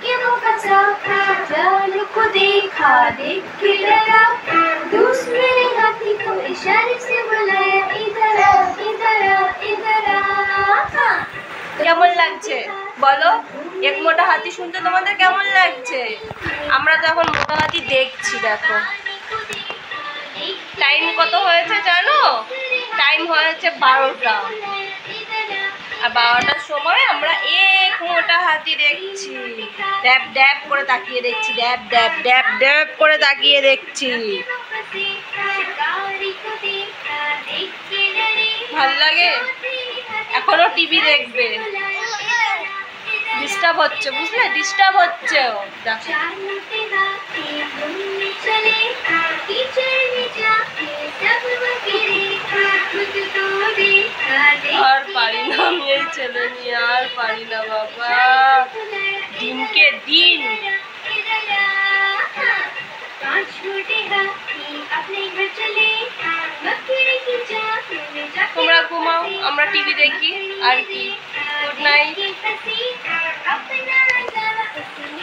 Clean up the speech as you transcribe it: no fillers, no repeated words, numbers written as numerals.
के वो फंसा, जाल को देखा, देख के डरा, दूसरे हाथी को इशारे से बुलाया, इधर आ, इधर आ, इधर आ। কেমন লাগছে বলো? এক মোটা হাতি শুনতে তোমাদের কেমন লাগছে? আমরা তো এখন মোটা হাতি দেখছি। দেখো টাইম কত হয়েছে জানো? টাইম হয়েছে 12টা। আর 12টার সময় আমরা এক মোটা হাতি দেখছি। ড্যাব ড্যাব করে তাকিয়ে দেখছি, ড্যাব ড্যাব ড্যাব ড্যাব করে তাকিয়ে দেখছি। ভাল লাগে? এখনো টিভি দেখবে? ডিস্টার্ব হচ্ছে, বুঝলে? ডিস্টার্ব হচ্ছে। দেখো আর পারি না আমি এই ছেলে নিয়ে, আর পারি না বাবা। দিনকে দিন। তোমরা ঘুমাও, আমরা টিভি দেখি। আর কি, গুড নাইট।